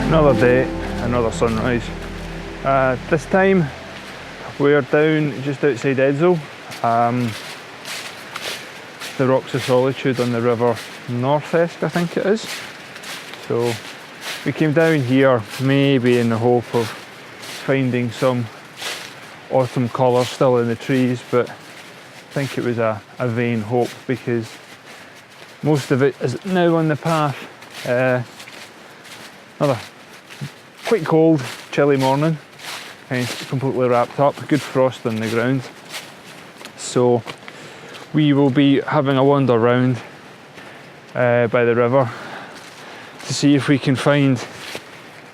Another day, another sunrise. This time we're down just outside Edzell, the Rocks of Solitude on the River North Esk, I think it is. So we came down here maybe in the hope of finding some autumn colour still in the trees, but I think it was a vain hope because most of it is now on the path. Another quite cold, chilly morning, and it's completely wrapped up, good frost on the ground. So we will be having a wander round by the river to see if we can find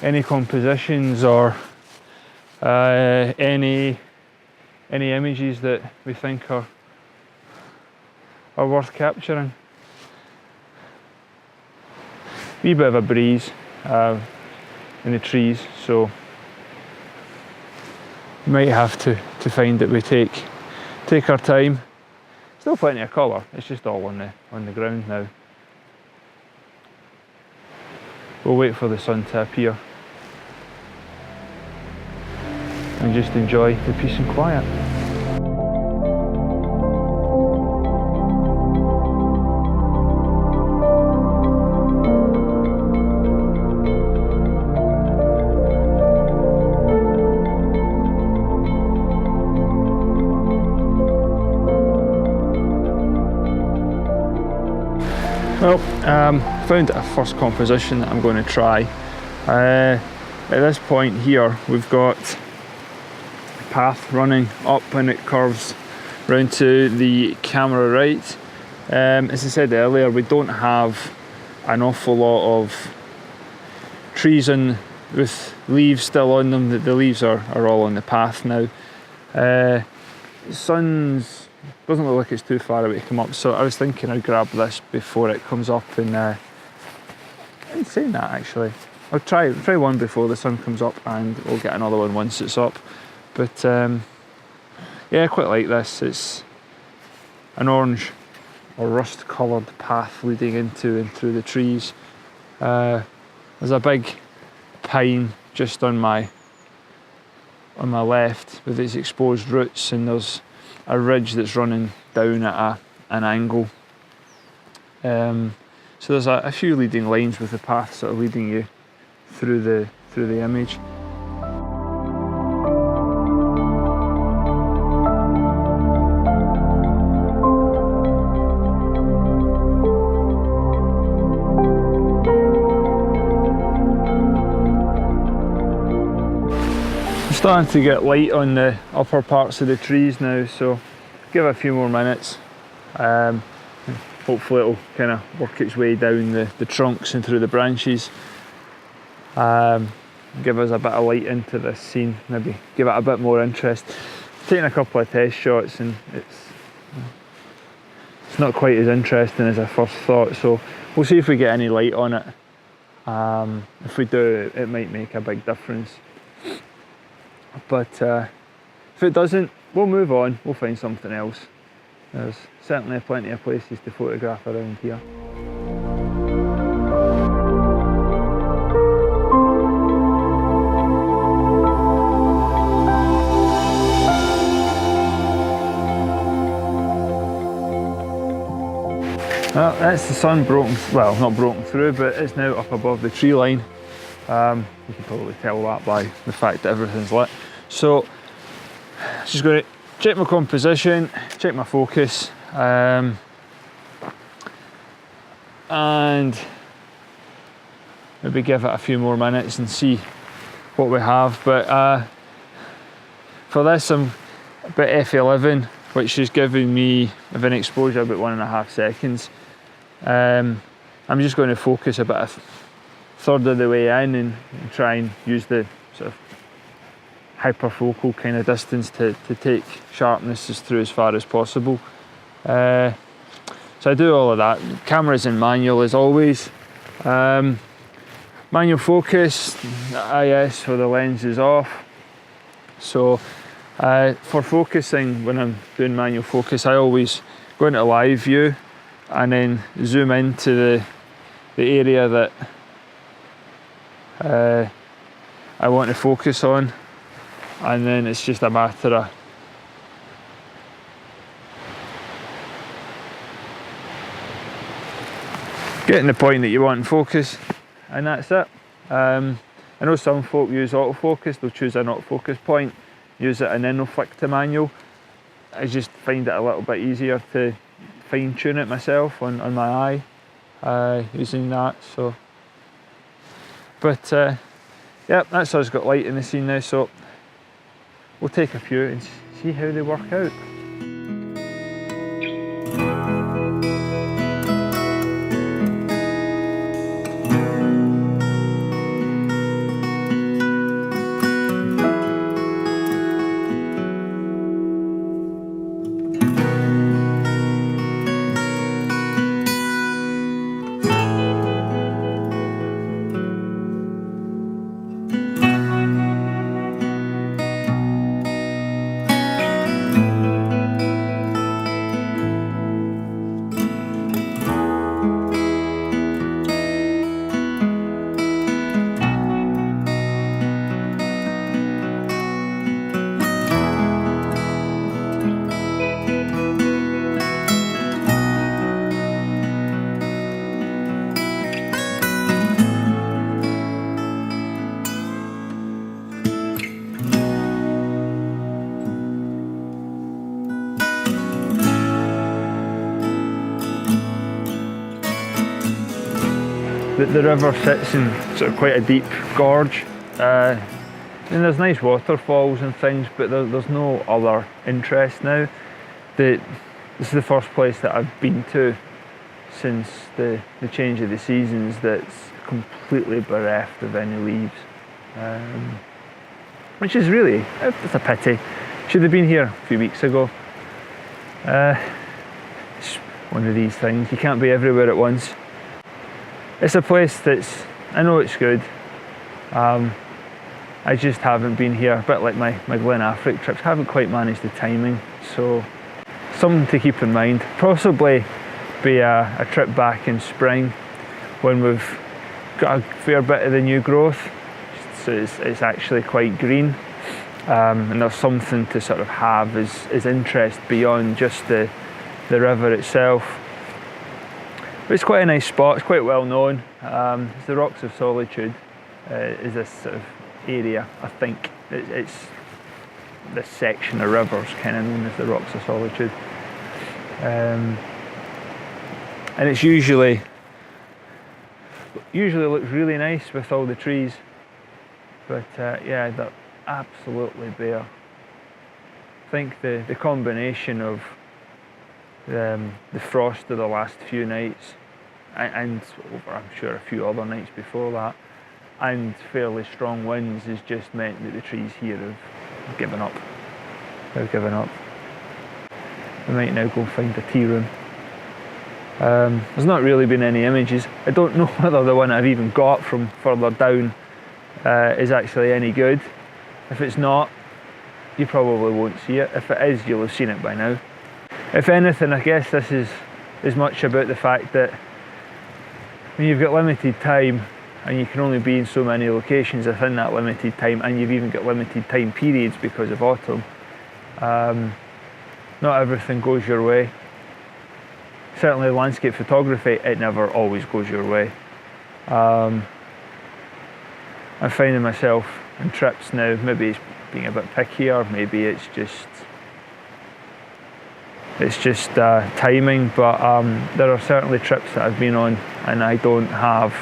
any compositions or any images that we think are worth capturing. Wee bit of a breeze in the trees, so we might have to find that we take our time. Still plenty of colour, it's just all on the ground now. We'll wait for the sun to appear and just enjoy the peace and quiet. Well, found a first composition that I'm going to try. At this point here, we've got a path running up and it curves round to the camera right. As I said earlier, we don't have an awful lot of trees with leaves still on them. The leaves are all on the path now. Sun's doesn't look like it's too far away to come up, so I was thinking I'd grab this before it comes up. And I'm saying that actually, I'll try one before the sun comes up, and we'll get another one once it's up. But yeah, I quite like this. It's an orange or rust coloured path leading into and through the trees. There's a big pine just on my left with its exposed roots, and there's a ridge that's running down at an angle. So there's a few leading lines with the path sort of leading you through the image. Starting to get light on the upper parts of the trees now, so give it a few more minutes. Hopefully it'll kind of work its way down the trunks and through the branches. Give us a bit of light into this scene, maybe give it a bit more interest. Taking a couple of test shots and it's not quite as interesting as I first thought, so we'll see if we get any light on it. If we do, it might make a big difference. But if it doesn't, we'll move on, we'll find something else. There's certainly plenty of places to photograph around here. Well, that's the sun broken, well, not broken through, but it's now up above the tree line. You can probably tell that by the fact that everything's lit. So, just going to check my composition, check my focus, and maybe give it a few more minutes and see what we have. But for this, I'm about F11, which is giving me an exposure about 1.5 seconds. I'm just going to focus about a third of the way in and try and use the sort of hyperfocal kind of distance to take sharpness through as far as possible. So I do all of that. Camera's in manual as always. Manual focus, IS for the lens is off. So for focusing, when I'm doing manual focus, I always go into live view and then zoom into the area that I want to focus on, and then it's just a matter of getting the point that you want and focus, and that's it. I know some folk use autofocus, they'll choose an autofocus point, use it, and then they'll flick to manual. I just find it a little bit easier to fine tune it myself on my eye using that. So, but yeah, that's us got light in the scene now, so we'll take a few and see how they work out. The river sits in sort of quite a deep gorge, and there's nice waterfalls and things, but there's no other interest now. This is the first place that I've been to since the change of the seasons that's completely bereft of any leaves, which is really, it's a pity. Should have been here a few weeks ago. It's one of these things, you can't be everywhere at once. It's a place that's, I know it's good, I just haven't been here, a bit like my Glen Affric trips, haven't quite managed the timing, so something to keep in mind. Possibly be a trip back in spring when we've got a fair bit of the new growth, so it's actually quite green, and there's something to sort of have as interest beyond just the river itself. But it's quite a nice spot, it's quite well known. It's the Rocks of Solitude is this sort of area, I think. It's this section of rivers kind of known as the Rocks of Solitude. And it's usually looks really nice with all the trees, but yeah, they're absolutely bare. I think the combination of the frost of the last few nights and over, I'm sure, a few other nights before that, and fairly strong winds has just meant that the trees here have given up. They've given up. I might now go and find a tea room. There's not really been any images. I don't know whether the one I've even got from further down is actually any good. If it's not, you probably won't see it. If it is, you'll have seen it by now. If anything, I guess this is as much about the fact that when you've got limited time and you can only be in so many locations within that limited time, and you've even got limited time periods because of autumn, not everything goes your way. Certainly landscape photography, it never always goes your way. I'm finding myself on trips now, maybe it's being a bit pickier, maybe it's just timing, but there are certainly trips that I've been on and I don't have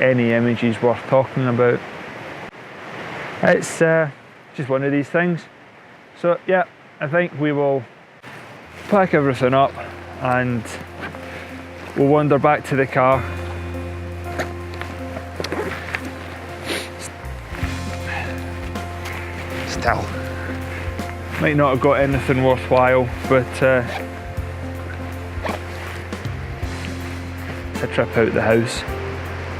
any images worth talking about. It's just one of these things. So yeah, I think we will pack everything up and we'll wander back to the car. Still might not have got anything worthwhile, but it's a trip out the house,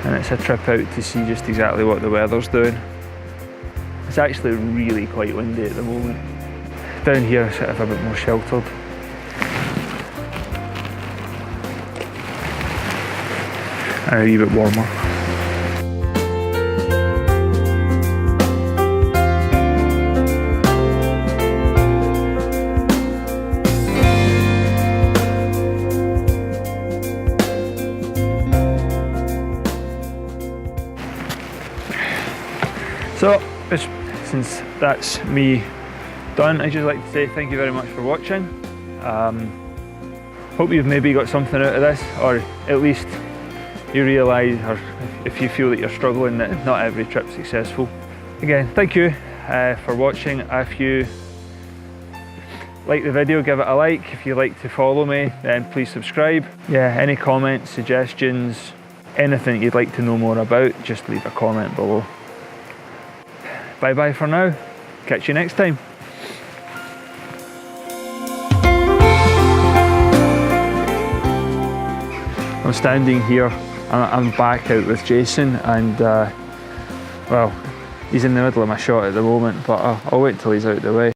and it's a trip out to see just exactly what the weather's doing. It's actually really quite windy at the moment. Down here it's sort of a bit more sheltered. And a wee bit warmer. So since that's me done, I'd just like to say thank you very much for watching. Hope you've maybe got something out of this, or at least you realise, or if you feel that you're struggling, that not every trip's successful. Again, thank you for watching. If you like the video, give it a like. If you like to follow me, then please subscribe. Yeah, any comments, suggestions, anything you'd like to know more about, just leave a comment below. Bye bye for now. Catch you next time. I'm standing here, I'm back out with Jason, and well, he's in the middle of my shot at the moment, but I'll wait till he's out of the way.